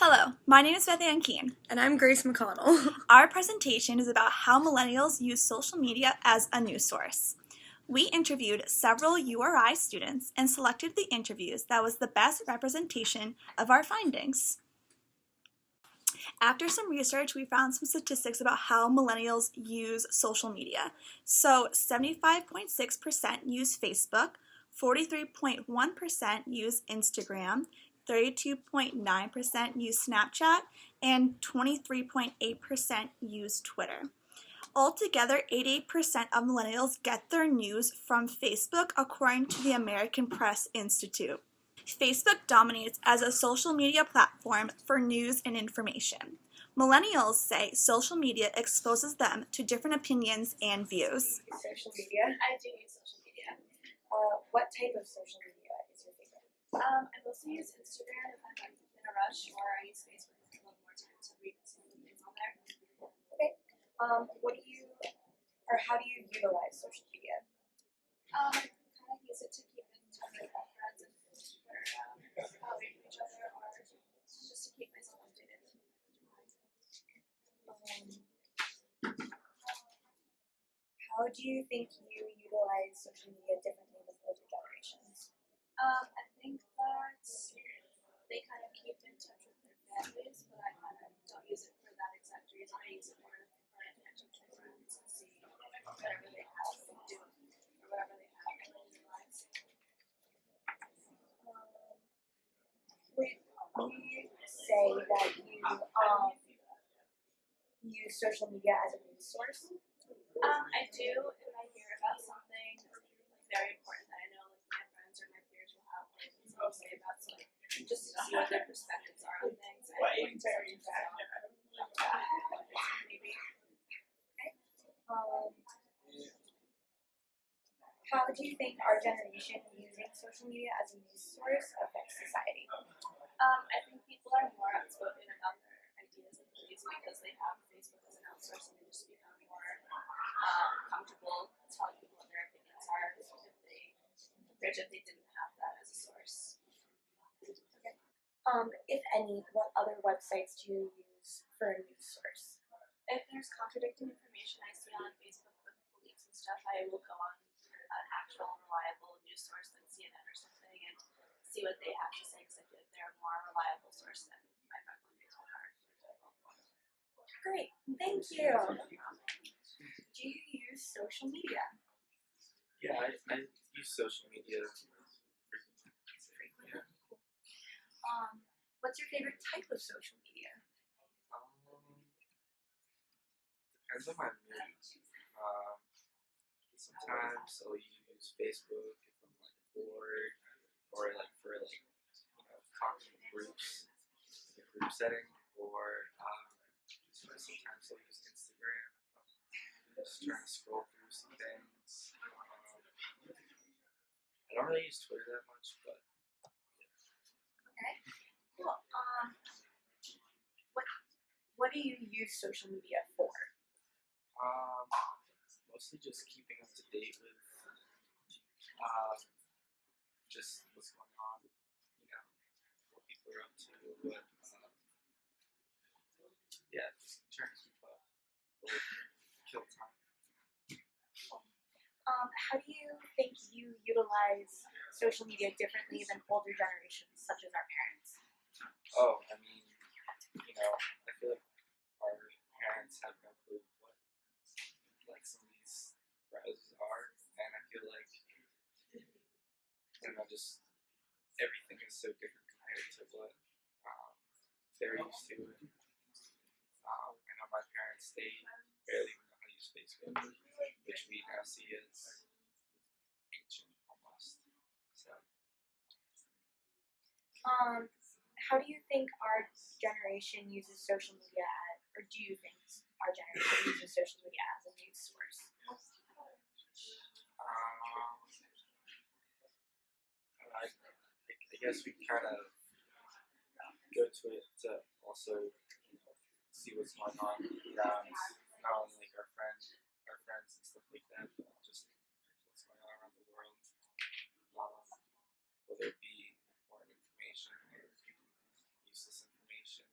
Hello, my name is Beth Ann Keene. And I'm Grace McConnell. Our presentation is about how millennials use social media as a news source. We interviewed several URI students and selected the interviews that was the best representation of our findings. After some research, we found some statistics about how millennials use social media. So 75.6% use Facebook, 43.1% use Instagram, 32.9% use Snapchat, and 23.8% use Twitter. Altogether, 88% of millennials get their news from Facebook, according to the American Press Institute. Facebook dominates as a social media platform for news and information. Millennials say social media exposes them to different opinions and views. Social media? I do use social media. What type of social media is your favorite? I mostly use Instagram if I'm in a rush, or I use Facebook if I have a little more time to read some of the things on there. Okay. How do you utilize social media? I kind of use it to keep in touch with my friends and how we know each other, or just to keep myself updated. How do you think you utilize social media differently than older generations? I think that they kind of keep in touch with their families, but I kind of don't use it for that exact reason. I use it more for connection to friends and see whatever they have to do, or whatever they have in their lives. Would you say that you use social media as a news source? I do if I hear about something very important that I know my friends or my peers will have something to say about, so just to see what their perspectives are on things. Maybe. How do you think our generation using social media as a news source affects society? I think people are more outspoken about their ideas and beliefs because they have Facebook as an outsource, and they just become more comfortable telling people what their opinions are compared to if they didn't have that as a source. If any, what other websites do you use for a news source? If there's contradicting information I see on Facebook with police and stuff, I will go on an actual reliable news source like CNN or something and see what they have to say, because I feel like they're a more reliable source than my friends on Facebook are. Great, thank you. Do you use social media? Yeah, I use social media frequently. What's your favorite type of social media? Depends on my mood. Sometimes I'll use Facebook if I'm bored, or for talking groups, in a group setting, or sometimes I'll use Instagram. Just trying to scroll through some things. I don't really use Twitter that much, but Okay. Cool. What do you use social media for? mostly just keeping up to date with just what's going on, what people are up to, what just trying to keep up, or kill time. How do you think you utilize social media differently than older generations, such as our parents? Oh, I mean, I feel like our parents have no clue what some of these browsers are, and I feel like just everything is so different compared to what they're used to. I know my parents, they barely even know how to use Facebook, which we now see as ancient almost. So, How do you think our generation uses social media or do you think our generation uses social media as a news source? I guess we kind of go to it to also see what's going on around not only like our friends and stuff like that, but just what's going on around the world, whether it be important information or useless information.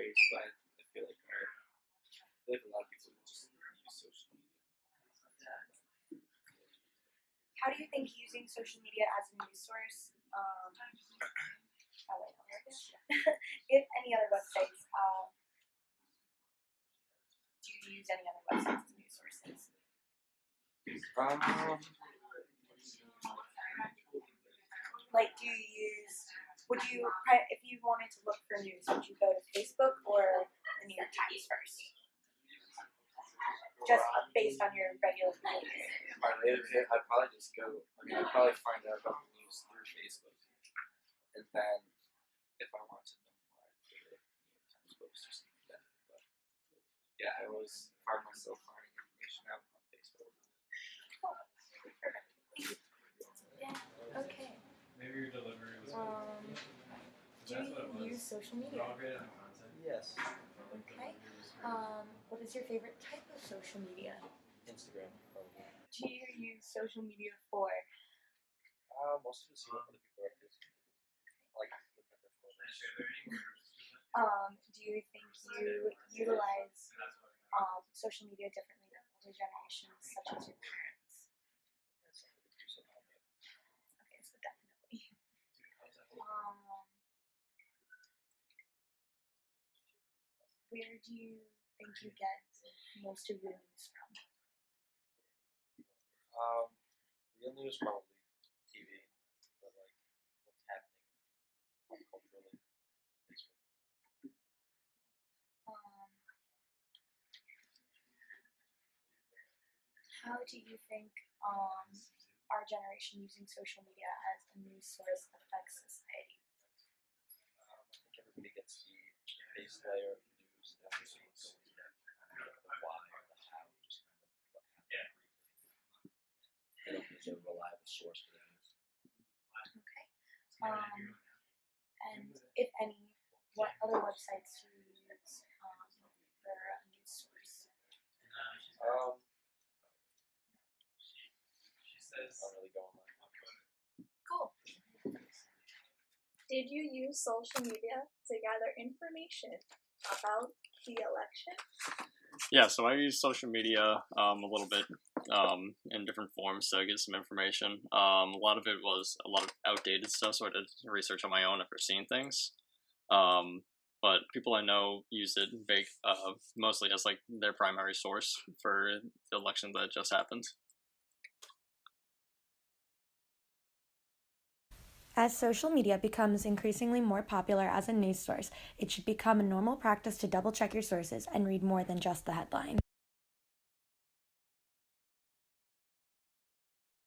varies, but I feel like a lot of people just use social media. How do you think using social media as a news source, if any other websites, do you use any other websites as news sources? Like, would you, if you wanted to look for news, would you go to Facebook or the New York Times first? Just based on your regular behavior. I'd probably just go. I'd probably find out about the news through Facebook, and then if I want to know more, I'd go to the New York Times post or something like that. But yeah, I always find myself finding information out on Facebook. Cool. Perfect. Yeah. Okay. Maybe your delivery was Do you use social media? Yes. Okay. What is your favorite type of social media? Instagram, probably. Do you use social media for? Most of it see what other people are up to. Like looking at their photos. Do you think you utilize social media differently than older generations, such as your parents? Okay, so definitely. Where do you think you get most of your news from? Real news probably TV, but like what's happening pop culturally. Facebook. How do you think our generation using social media as a news source affects society? I think everybody gets the base layer of news that we see so we get the why or the how, just kind of what happened briefly. They don't use a reliable source for the news. Okay. And if any, what other websites do you use for a news source? I don't really go online. Cool. Did you use social media to gather information about the election? Yeah, so I use social media a little bit in different forms to get some information. A lot of it was a lot of outdated stuff, so I did research on my own after seeing things. But people I know use it mostly as like their primary source for the election that just happened. As social media becomes increasingly more popular as a news source, it should become a normal practice to double-check your sources and read more than just the headline.